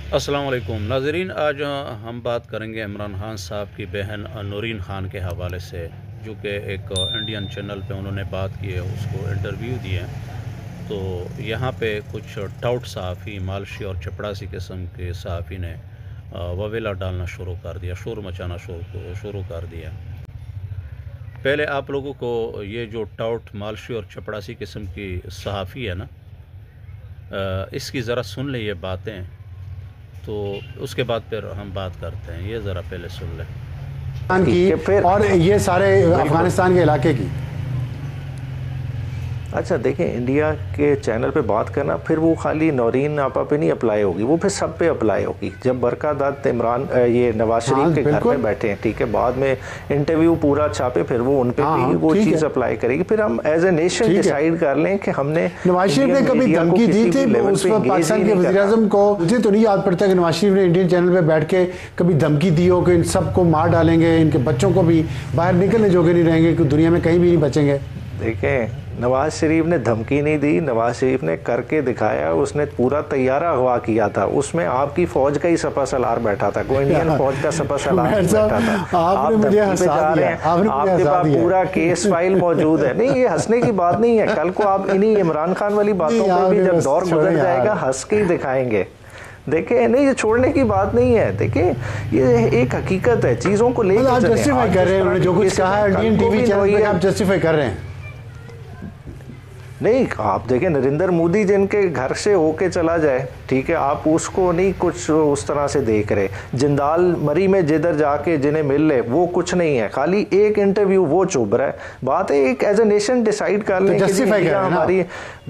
السلام علیکم ناظرین، آج ہم بات کریں گے عمران خان صاحب کی بہن نورین خان کے حوالے سے، جو کہ ایک انڈین چینل پہ انہوں نے بات کی ہے، اس کو انٹرویو دیے ہیں۔ تو یہاں پہ کچھ ٹاؤٹ صحافی، مالشی اور چپڑاسی قسم کے صحافی نے وویلا ڈالنا شروع کر دیا، شور مچانا شروع کر دیا۔ پہلے آپ لوگوں کو یہ جو ٹاؤٹ، مالشی اور چپڑاسی قسم کی صحافی ہے نا، اس کی ذرا سن لیں یہ باتیں، تو اس کے بعد پھر ہم بات کرتے ہیں۔ یہ ذرا پہلے سن لیں کی اور یہ سارے افغانستان کے علاقے کی۔ اچھا دیکھیں، انڈیا کے چینل پہ بات کرنا پھر وہ خالی نورین آپا پہ نہیں اپلائی ہوگی، وہ پھر سب پہ اپلائی ہوگی۔ جب برقع دت یہ نواز شریف کے گھر پہ بیٹھے ہیں، ٹھیک ہے، بعد میں انٹرویو پورا چھاپے، پھر وہ ان پہ بھی وہ چیز اپلائی کرے گی۔ پھر ہم ایز اے نیشن ڈیسائیڈ کر لیں کہ ہم نے نواز شریف نے کبھی دھمکی دی تھی اس وقت پاکستان کے وزیر اعظم کو؟ مجھے تو نہیں یاد پڑتا کہ نواز شریف نے انڈین چینل پہ بیٹھ کے کبھی دھمکی دی ہو کہ ان سب کو مار ڈالیں گے، ان کے بچوں کو بھی باہر نکلنے جوگے نہیں رہیں گے، کہ دنیا میں کہیں بھی نہیں بچیں گے۔ دیکھیں، نواز شریف نے دھمکی نہیں دی، نواز شریف نے کر کے دکھایا۔ اس نے پورا طیارہ اغوا کیا تھا، اس میں آپ کی فوج کا ہی سپہ سالار بیٹھا تھا، کوئی انڈین فوج کا سپہ سالار بیٹھا تھا۔ آپ دھمکی پہ جا رہے ہیں، آپ کے پاس پورا کیس فائل موجود ہے۔ نہیں، یہ ہنسنے کی بات نہیں ہے، کل کو آپ انہی عمران خان والی باتوں پہ بھی جب دور گزر جائے گا ہنس کے ہی دکھائیں گے۔ دیکھیں، نہیں، یہ چھوڑنے کی بات نہیں ہے۔ دیکھیں، یہ ایک حقیقت ہے، چیزوں کو لے کے آپ جسٹیفائی کر رہے ہیں، انہوں نے جو کچھ کہا ہے انڈین ٹی وی چینل پہ، آپ جسٹیفائی کر رہے ہیں۔ نہیں، آپ دیکھیں، نریندر مودی جن کے گھر سے ہو کے چلا جائے، ٹھیک ہے، آپ اس کو نہیں کچھ اس طرح سے دیکھ رہے۔ جندال مری میں جدھر جا کے جنہیں مل لے وہ کچھ نہیں ہے، خالی ایک انٹرویو وہ چوب رہا ہے۔ بات ہے ایک ایز اے نیشن ڈیسائیڈ کر لیں کہ انڈیا ہماری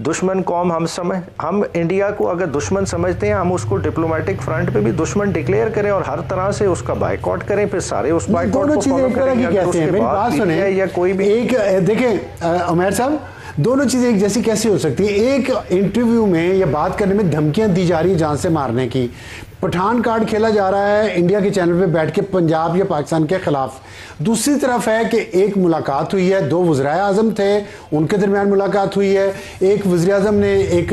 دشمن قوم، ہم انڈیا کو اگر دشمن سمجھتے ہیں، ہم اس کو ڈپلومیٹک فرنٹ پہ بھی دشمن ڈکلیئر کریں اور ہر طرح سے اس کا بائیکاٹ کریں، پھر سارے اس بائیکاٹ کو فالو کریں گے۔ اگر اس کے بعد یا کوئی بھی ایک دیکھیں عمیر صاحب، دونوں چیزیں ایک جیسی کیسی ہو سکتی ہے؟ ایک انٹرویو میں یہ بات کرنے میں دھمکیاں دی جا رہی ہیں جان سے مارنے کی، پٹھان کارڈ کھیلا جا رہا ہے انڈیا کے چینل پہ بیٹھ کے پنجاب یا پاکستان کے خلاف۔ دوسری طرف ہے کہ ایک ملاقات ہوئی ہے، دو وزرائے اعظم تھے، ان کے درمیان ملاقات ہوئی ہے، ایک وزیر اعظم نے ایک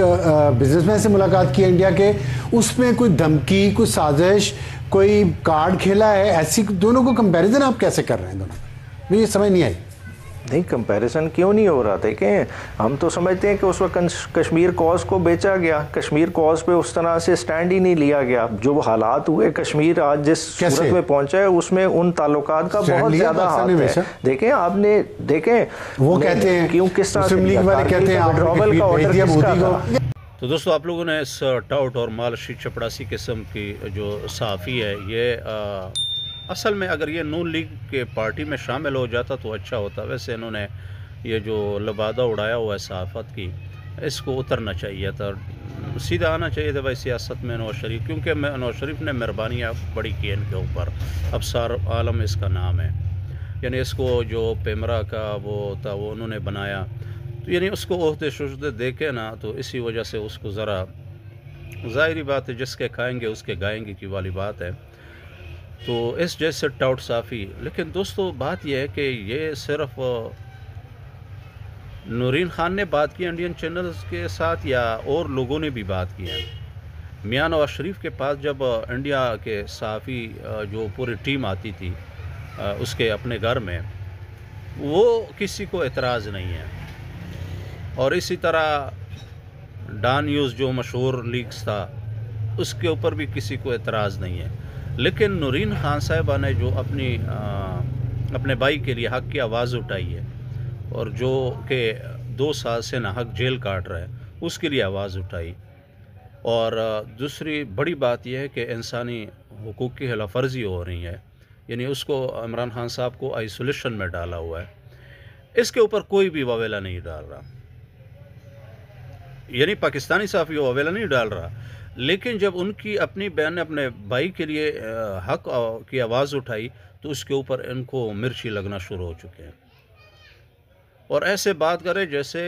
بزنس مین سے ملاقات کی ہے انڈیا کے، اس میں کوئی دھمکی، کوئی سازش، کوئی کارڈ کھیلا ہے، ایسی دونوں کو کمپیریزن آپ کیسے کر رہے ہیں دونوں؟ مجھے یہ سمجھ نہیں آئی۔ نہیں، کمپیریزن کیوں نہیں ہو رہا؟ دیکھیں، ہم تو سمجھتے ہیں کہ اس وقت کشمیر کوز کو بیچا گیا، کشمیر کوز پہ اس طرح سے سٹینڈ ہی نہیں لیا گیا۔ جو حالات ہوئے، کشمیر آج جس صورت میں پہنچا ہے، اس میں ان تعلقات کا بہت زیادہ ہاتھ ہے۔ دیکھیں، آپ نے دیکھیں، وہ کہتے ہیں کیوں کس طرح سے تو دوستو، آپ لوگوں نے اس ٹاؤٹ اور مالشی چپڑاسی قسم کی جو صحافی ہے، یہ اصل میں اگر یہ نون لیگ کے پارٹی میں شامل ہو جاتا تو اچھا ہوتا۔ ویسے انہوں نے یہ جو لبادہ اڑایا ہوا ہے صحافت کی، اس کو اترنا چاہیے تھا، سیدھا آنا چاہیے تھا بھائی سیاست میں نواز شریف، کیونکہ نواز شریف نے مہربانیاں بڑی کی ان کے اوپر، ابصار عالم اس کا نام ہے، یعنی اس کو جو پیمرا کا وہ تھا وہ انہوں نے بنایا، تو یعنی اس کو عہدے شہدے دے کے نا، تو اسی وجہ سے اس کو ذرا ظاہری بات ہے، جس کے کھائیں گے اس کے گائیں گے کی والی بات ہے، تو اس جیسے ٹاؤٹ صافی۔ لیکن دوستو، بات یہ ہے کہ یہ صرف نورین خان نے بات کی انڈین چینلز کے ساتھ، یا اور لوگوں نے بھی بات کی ہے؟ میاں نواز شریف کے پاس جب انڈیا کے صحافی جو پوری ٹیم آتی تھی اس کے اپنے گھر میں، وہ کسی کو اعتراض نہیں ہے، اور اسی طرح ڈان نیوز جو مشہور لیگز تھا، اس کے اوپر بھی کسی کو اعتراض نہیں ہے۔ لیکن نورین خان صاحبہ نے جو اپنے بھائی کے لیے حق کی آواز اٹھائی ہے، اور جو کہ 2 سال سے ناحق جیل کاٹ رہا ہے، اس کے لیے آواز اٹھائی، اور دوسری بڑی بات یہ ہے کہ انسانی حقوق کی خلاف ورزی ہو رہی ہے، یعنی اس کو عمران خان صاحب کو آئسولیشن میں ڈالا ہوا ہے، اس کے اوپر کوئی بھی واویلا نہیں ڈال رہا، یعنی پاکستانی صحافی واویلا نہیں ڈال رہا، لیکن جب ان کی اپنی بہن نے اپنے بھائی کے لیے حق کی آواز اٹھائی تو اس کے اوپر ان کو مرچی لگنا شروع ہو چکے ہیں، اور ایسے بات کرے جیسے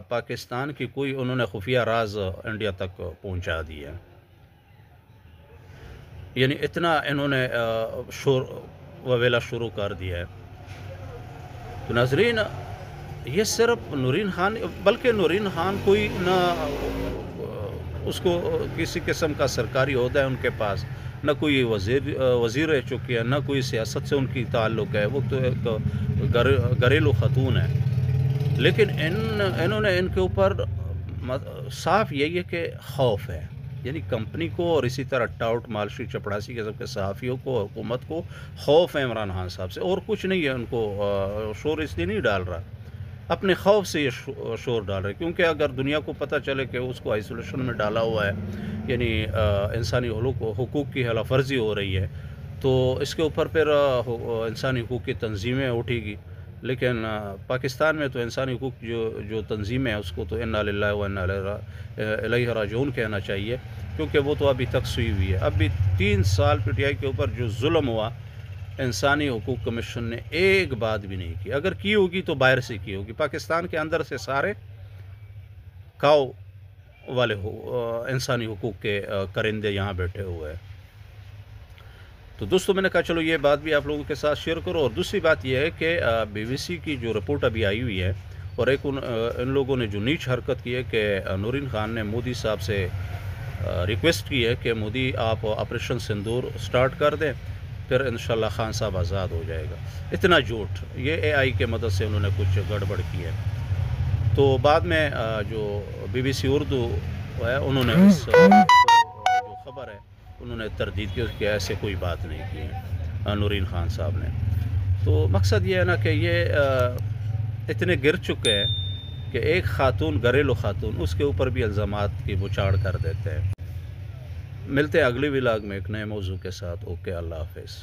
پاکستان کی کوئی انہوں نے خفیہ راز انڈیا تک پہنچا دیا، یعنی اتنا انہوں نے واویلا شروع کر دیا ہے۔ تو ناظرین، یہ صرف نورین خان، بلکہ نورین خان کوئی نہ اس کو کسی قسم کا سرکاری عہدہ ہے ان کے پاس، نہ کوئی وزیر رہ چکی ہے، نہ کوئی سیاست سے ان کی تعلق ہے، وہ تو ایک گھریلو خاتون ہے. لیکن انہوں نے ان کے اوپر صاف یہی ہے کہ خوف ہے، یعنی کمپنی کو اور اسی طرح ٹاؤٹ مالشی چپڑاسی کے سب کے صحافیوں کو، حکومت کو خوف ہے عمران خان صاحب سے، اور کچھ نہیں ہے. ان کو شور اس لیے نہیں ڈال رہا، اپنے خوف سے یہ شور ڈال رہے، کیونکہ اگر دنیا کو پتہ چلے کہ اس کو آئسولیشن میں ڈالا ہوا ہے، یعنی انسانی حقوق کی خلاف ورزی ہو رہی ہے، تو اس کے اوپر پھر انسانی حقوق کی تنظیمیں اٹھے گی. لیکن پاکستان میں تو انسانی حقوق جو تنظیمیں ہیں اس کو تو انا للہ و انا الیہ راجعون کہنا چاہیے، کیونکہ وہ تو ابھی تک سوئی ہوئی ہے. ابھی 3 سال پی ٹی آئی کے اوپر جو ظلم ہوا، انسانی حقوق کمیشن نے ایک بات بھی نہیں کی. اگر کی ہوگی تو باہر سے کی ہوگی. پاکستان کے اندر سے سارے کاؤ والے انسانی حقوق کے کرندے یہاں بیٹھے ہوئے ہیں. تو دوستو میں نے کہا چلو یہ بات بھی آپ لوگوں کے ساتھ شیئر کرو. اور دوسری بات یہ ہے کہ بی بی سی کی جو رپورٹ ابھی آئی ہوئی ہے، اور ایک ان لوگوں نے جو نیچ حرکت کی ہے کہ نورین خان نے مودی صاحب سے ریکویسٹ کی ہے کہ مودی آپ آپریشن سندور سٹارٹ کر دیں، پھر انشاءاللہ خان صاحب آزاد ہو جائے گا. اتنا جھوٹ، یہ اے آئی کے مدد سے انہوں نے کچھ گڑبڑ کی ہے. تو بعد میں جو بی بی سی اردو ہے انہوں نے اس جو خبر ہے انہوں نے تردید کی کہ ایسے کوئی بات نہیں کی ہے نورین خان صاحب نے. تو مقصد یہ ہے نا کہ یہ اتنے گر چکے ہیں کہ ایک خاتون، گھریلو خاتون، اس کے اوپر بھی الزامات کی بچاڑ کر دیتے ہیں. ملتے ہیں اگلی ولاگ میں ایک نئے موضوع کے ساتھ. اوکے، اللہ حافظ.